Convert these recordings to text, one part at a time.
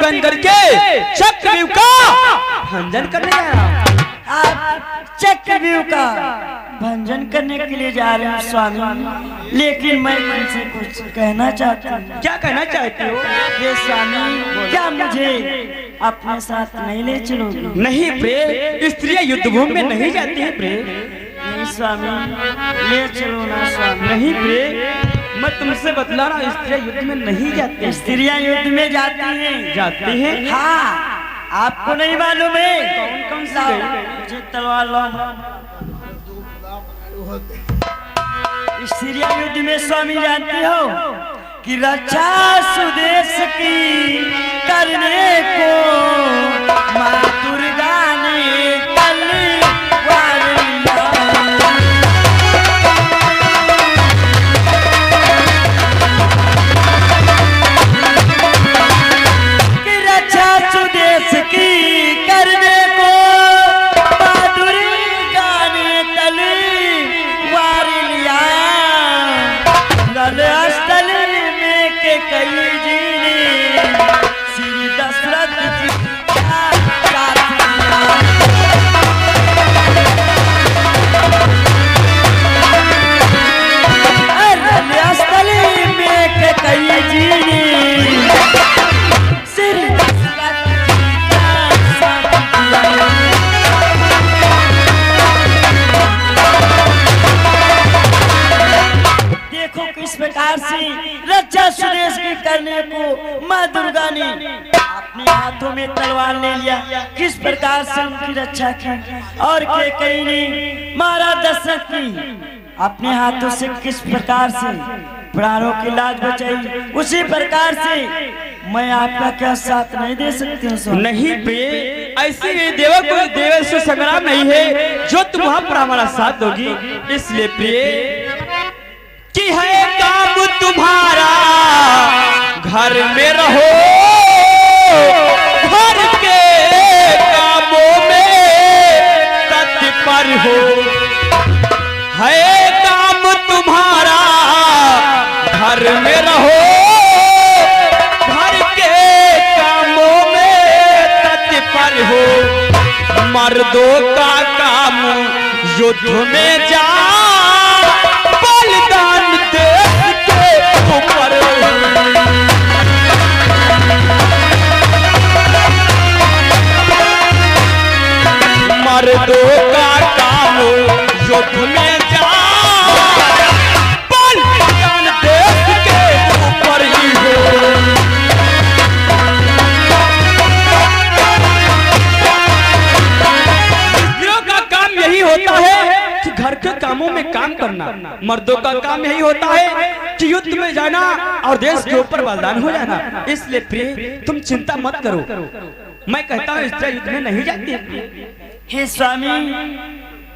अंदर के चक्रव्यूह का भंजन करने जा रहा हूँ। आप चक्रव्यूह का भंजन करने के लिए जा रहे हैं स्वामी, लेकिन मैं तुमसे कुछ कहना चाहती हूँ। क्या कहना चाहते हो? ये स्वामी, क्या मुझे अपने साथ नहीं ले चलोगे? नहीं प्रे, स्त्रियां युद्ध भूमि में नहीं जाती है प्रे। नहीं स्वामी, ले चलो ना स्वामी। नहीं प्रे, मैं तुमसे बतला रहा हूँ, स्त्रियां युद्ध में नहीं जाती। स्त्रियां युद्ध में जाती हैं। जाती हैं? हाँ, आपको नहीं मालूम है? कौन कौन सी गई? मुझे तलवार लो। स्त्रियां युद्ध में स्वामी जानती हो कि रक्षा सुदेश की करने को माँ दुर्गा ने तलवार लिया। कि रक्षा सुदेश की करने को माँ दुर्गा ने तलवार लिया। स्थल में के कई जी ने श्री दशरथ जी का साथ दिया। स्थल में के कई जी ने श्री दशरथ जी का साथ दिया। देखो किस प्रकार से रक्षा सुदेश की करने को माँ दुर्गा ने अपने हाथों में तलवार ले लिया। किस प्रकार से उनकी रक्षा की और कैकेयी ने महाराज दशरथ की अपने हाथों से किस प्रकार से प्राणों की लाज बचाई, उसी प्रकार से मैं आपका क्या साथ नहीं दे सकती हूँ? नहीं प्रिय, ऐसे ही देवों को देव से संग्राम नहीं है जो तुम वहां पर हमारा साथ दोगी। इसलिए प्रिय कि है काम तुम्हारा घर में रहो, घर के कामों में तत्पर हो। है काम तुम्हारा घर में रहो, घर के कामों में तत्पर हो। मर्दों का काम युद्ध में जा बलिदान देश के ऊपर। मर्दों का काम युद्ध में जा बलिदान देश के ऊपर ही हो। स्त्रियों का काम यही होता है कि घर के कामों में काम करना। मर्दों का काम यही होता है कि युद्ध में जाना और देश के ऊपर बलिदान हो जाना। इसलिए प्रिय तुम चिंता मत करो, मैं कहता हूँ स्त्रियां युद्ध में नहीं जाती। हे स्वामी,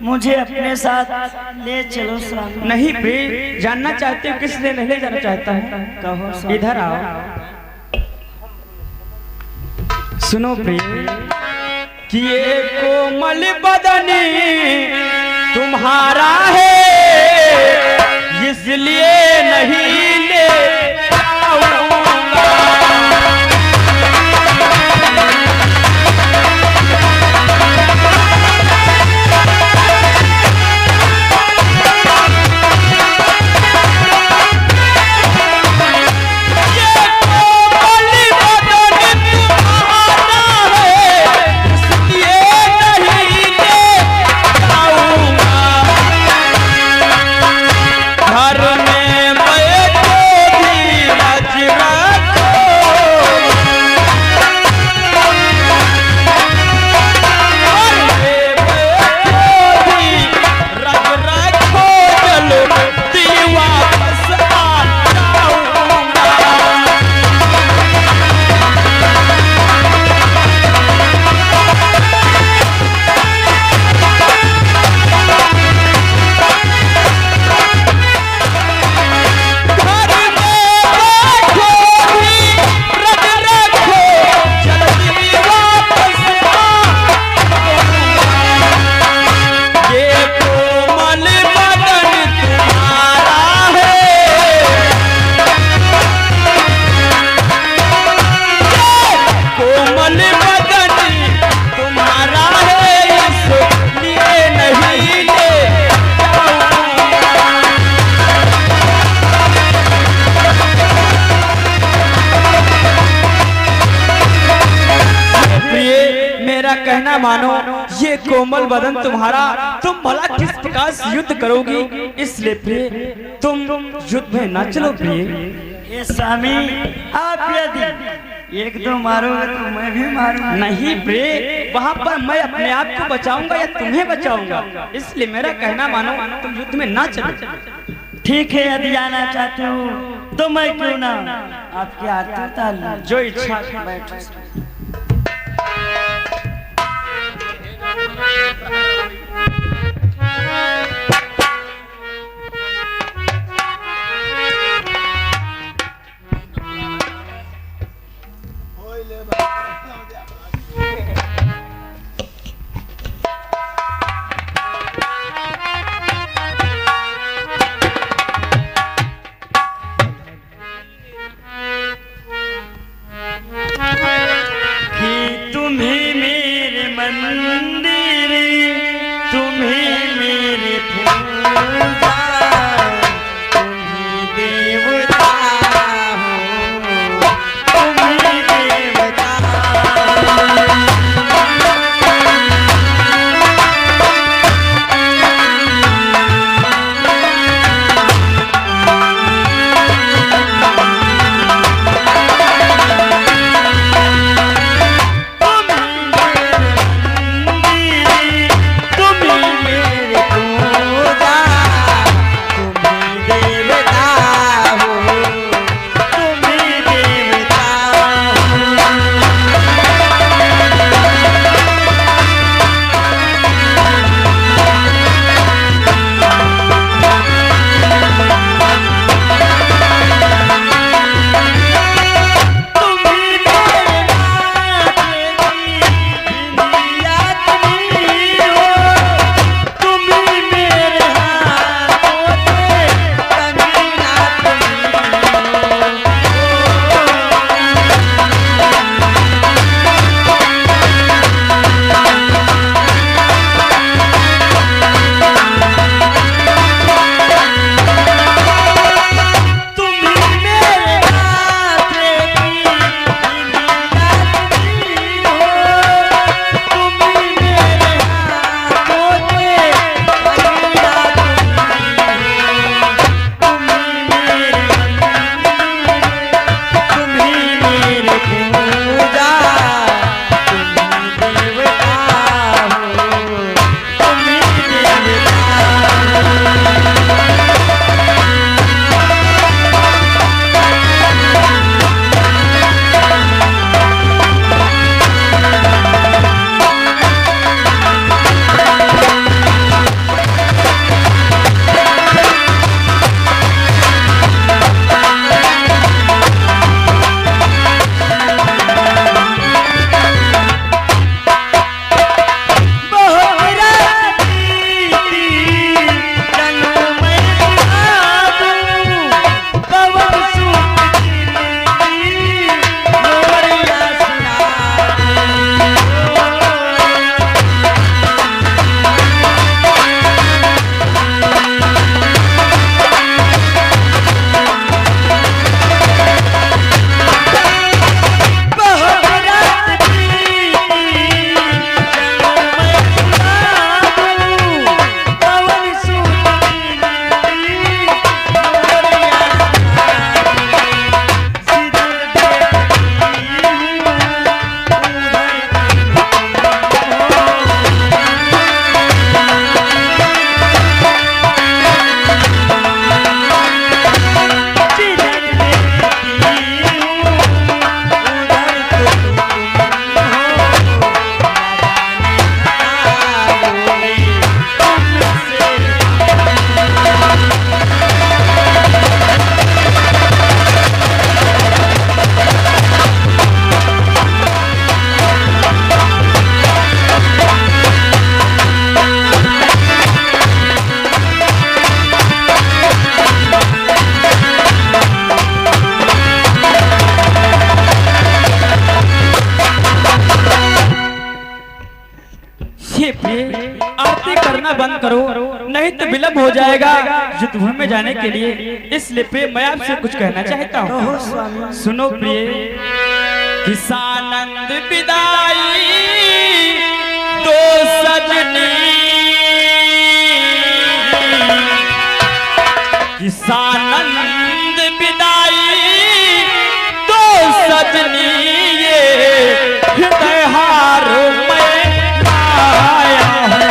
मुझे अपने साथ ले चलो स्वामी। नहीं प्रिय, जानना चाहते हो किस लिए नहीं ले जाना चाहता है? कहो स्वामी। इधर आओ, सुनो प्रिय कि ये कोमल बदनी तुम्हारा है, इसलिए नहीं ले आऊंगा। घर में मैं कहना मानो, ये कोमल बदन तुम्हारा, तुम भला किस प्रकार से युद्ध करोगी, इसलिए प्रिय तुम युद्ध में ना चलो प्रिय। ये स्वामी आप यदि एक दो मारोगे तो मैं भी मारूंगा। नहीं प्रिय, वहाँ पर मैं अपने आप को बचाऊंगा या तुम्हें बचाऊंगा, इसलिए मेरा कहना मानो, तुम युद्ध में ना चलो। ठीक है, यदि आना चाहते हो तो मैं क्यों ना आपकी आरती उतार लूं। जो इच्छा। आरती करना बंद करो, नहीं तो विलंब हो जाएगा युद्ध भूमि में जाने के लिए। इसलिए प्रिय मैं आपसे कुछ कहना चाहता हूँ, सुनो प्रिय। किसानंद विदाई दो सजनी कि सानंद विदाई दो सजनी ये हृदय हार मैं आया हूँ।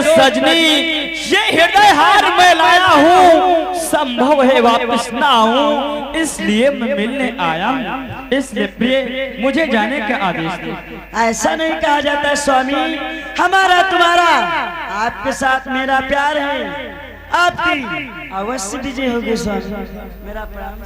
सजनी ये हृदय हार मैं लाया हूँ, संभव है वापस ना आऊं, इसलिए मैं मिलने आया हूँ। इसलिए प्रिय मुझे जाने का आदेश दे। ऐसा नहीं कहा जाता स्वामी, हमारा तुम्हारा आपके साथ मेरा प्यार है, आपकी अवश्य विजय होगी स्वामी। मेरा प्रणाम।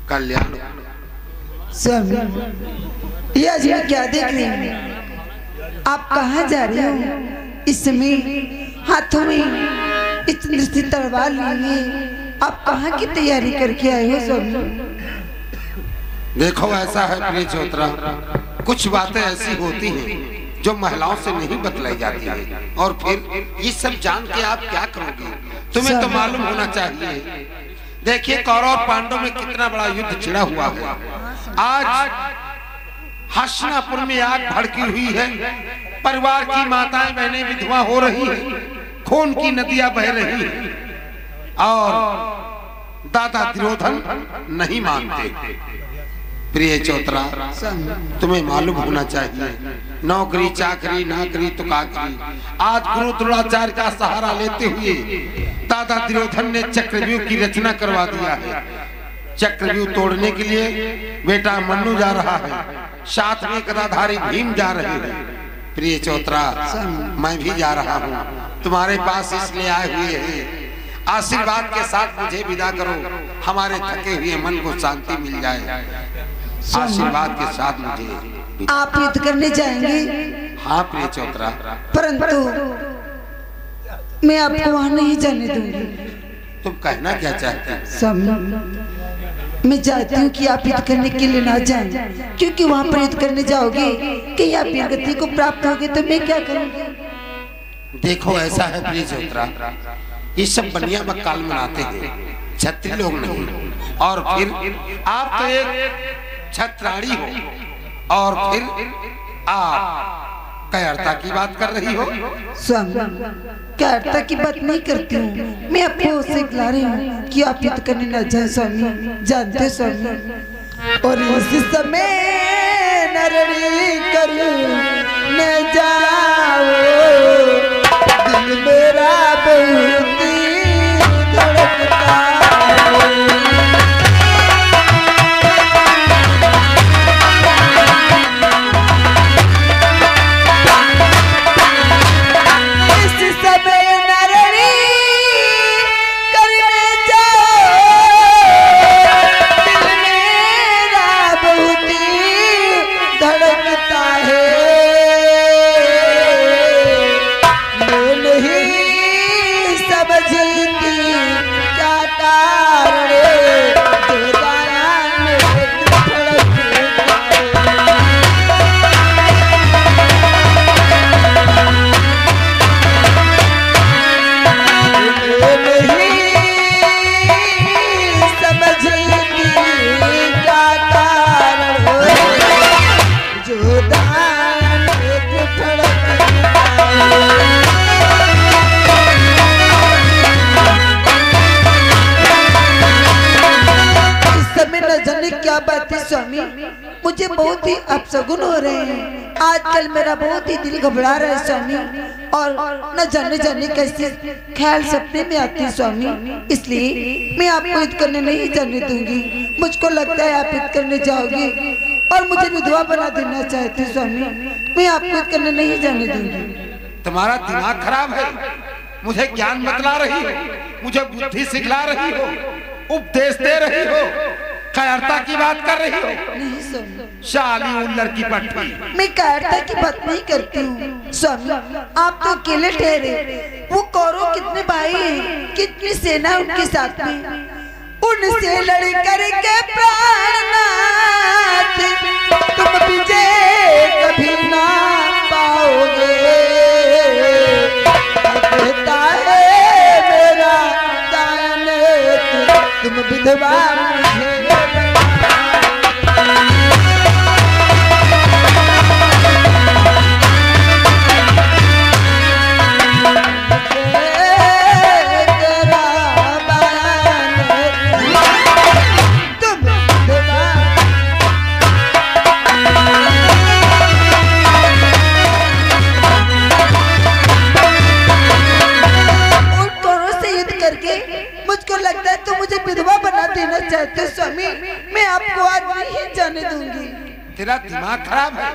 कल्याण स्वामी, ये आज मैं क्या देख रही हूँ? आप कहाँ जा रहे हो? इस समय हाथों में इतनी सी तलवार लिए आप कहाँ की तैयारी करके आए हो स्वामी? देखो ऐसा है प्रिय चौधरा, कुछ बातें ऐसी होती हैं जो महिलाओं से नहीं बतलाई जाती है, और फिर ये सब जान के आप क्या करोगे? तुम्हें तो मालूम होना चाहिए। देखिए कौरव पांडव में कितना बड़ा युद्ध छिड़ा हुआ है। आज हस्तिनापुर में आग भड़की हुई है, परिवार की माताएं बहनें विधवा हो रही हैं, खून की नदियां बह रही हैं, और दादा दुर्योधन नहीं मानते। प्रिय चौधरा, तुम्हें मालूम होना चाहिए, नौकरी चाकरी ना करी तो का करी। आज गुरु द्रोणाचार्य का सहारा लेते हुए दादा दुर्योधन ने चक्रव्यूह की रचना करवा दिया है। चक्रव्यूह तोड़ने के लिए बेटा मन्नु जा रहा है, साथ में गदाधारी भीम जा रहे हैं। प्रिय चौधरा, मैं भी जा रहा हूँ, तुम्हारे पास इसलिए आए हुए हैं। आशीर्वाद के साथ मुझे विदा करो, हमारे थके हुए मन को शांति मिल जाए। आशीर्वाद के साथ मुझे। आप युद्ध करने जाएंगे? हाँ प्रिय चौधरा, परंतु मैं आपको वहाँ नहीं जाने दूंगी। तुम कहना क्या चाहते हैं? स्वामी, मैं चाहती हूँ कि आप युद्ध करने के लिए ना जाएं, क्योंकि वहाँ पर युद्ध करने जाओगे कि आप वीरगति को प्राप्त होगे तो मैं क्या करूँगी? देखो ऐसा है प्रिय चौधरा, ये सब बनिया बकाल मनाते हैं, छत्री लोग नहीं। और फिर आप तो एक छत्राणी हो और फिर आप कायरता की बात कर रही हो। स्वामी, कायरता की बात नहीं करती हूँ, मैं आपको सिखला रही हूँ कि आप युद्ध करने न जाए स्वामी, जानते स्वामी। और इस समय नरड़ी कर न जाओ, दिल मेरा बहुत धड़कता है। इस समय नरड़ी करने जाओ, दिल मेरा बहुत धड़कता है। मैं नहीं समझती क्या कारण जो दाया में धड़कता है। मैं नहीं समझती क्या कारण जो दाया में धड़कता है। इस समय न जाने क्या बात है स्वामी, मुझे बहुत ही अपशगुन हो रहे हैं। आजकल मेरा बहुत ही दिल घबरा रहा है स्वामी, और न जाने कैसे ख्याल सपने में आती है स्वामी। इसलिए मैं आपको युद्ध करने नहीं जाने दूंगी। मुझको लगता है आप युद्ध करने जाओगे और मुझे विधवा बना देना चाहते हैं स्वामी। मैं आपको युद्ध करने नहीं जाने दूंगी। तुम्हारा दिमाग खराब है, मुझे ज्ञान बतला रही हो, मुझे बुद्धि सिखला रही हो, उपदेश दे रही हो, कायरता की बात कर रही हो। नहीं स्वामी, शाली उल्लर की पट्टी। मैं कायरता की बात नहीं करती हूँ स्वामी। आप तो अकेले ठहरे, वो कौरव कितने भाई हैं, कितनी सेना उनके साथ में, उनसे लड़ करके प्राणनाथ तुम विजय कभी ना पाओगे। कहता है मेरा दाया नेत्र, तुम विधवा मुझे मुझको लगता है तो मुझे विधवा बना देना चाहते स्वामी। मैं आपको आज नहीं जाने दूंगी। तेरा दिमाग खराब है।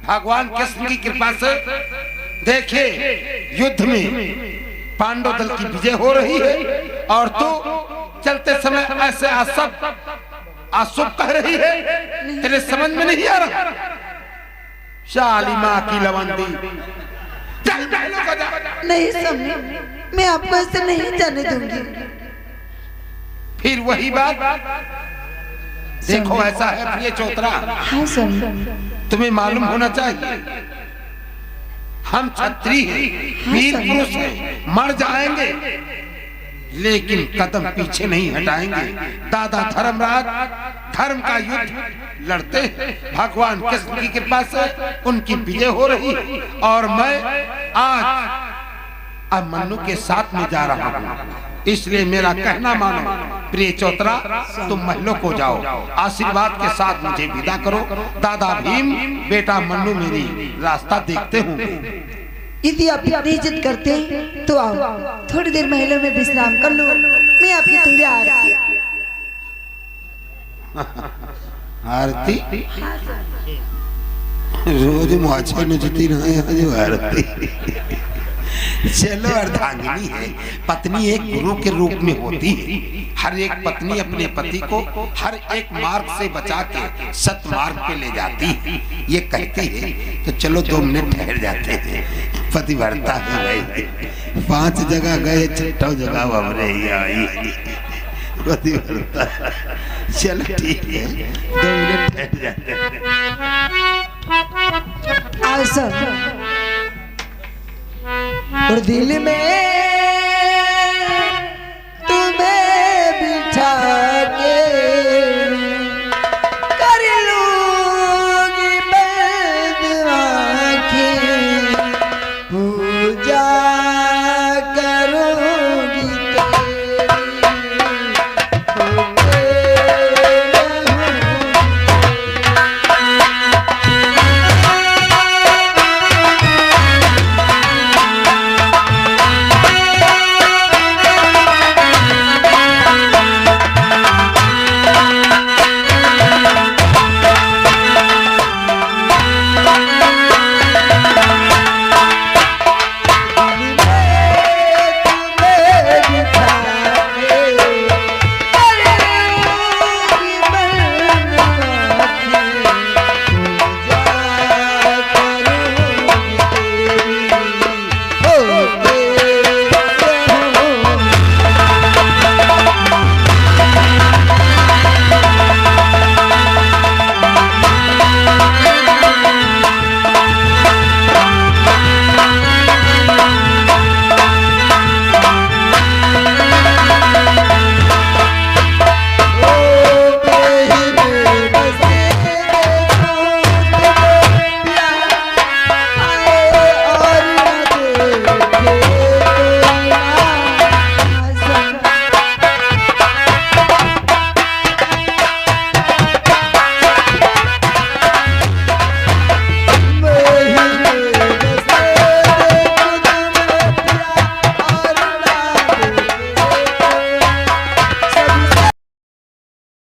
भगवान कृष्ण की कृपा से देखे युद्ध में पांडव दल की विजय हो रही है और तू चलते समय ऐसे अशुभ कह रही है। तेरे समझ में नहीं आ रहा। शाली माँ की लवंदी, नहीं स्वामी, मैं आपको ऐसे नहीं जाने दूंगी। फिर वही बात देखो, ऐसा है प्रिय चौतरा। हाँ स्वामी, तुम्हें मालूम होना चाहिए हम क्षत्रिय हैं, वीर पुरुष हैं, मर जाएंगे लेकिन कदम पीछे नहीं हटाएंगे। दादा धर्मराज धर्म का युद्ध लड़ते हैं। भगवान कृष्ण की कृपा से उनकी विजय हो रही है और मैं आज अभिमन्यु के साथ में जा रहा हूँ। इसलिए मेरा कहना मानो प्रिय चौतरा, तुम महलों को जाओ, आशीर्वाद के साथ मुझे विदा करो। दादा भीम, बेटा मन्नू मेरी रास्ता देखते होंगे। यदि आप इतनी इज्जत करते हैं तो आओ, थोड़ी देर महलों में विश्राम कर लो। मैं आपकी तुल्य आरती रोज मुझे नजती रहे जो आरती। चलो, अर्धांगिनी है, पत्नी एक गुरु के रूप में होती है। हर एक पत्नी अपने पति को हर एक मार्ग से बचा के सत मार्ग पे ले जाती है। ये कहती है तो चलो 2 मिनट ठहर जाते हैं। पतिव्रता है भाई, 5 जगह गए, 6ठा जगह बाबरे आई पतिव्रता। चलो ठीक है, 2 मिनट ठहर जाते हैं। और दिल में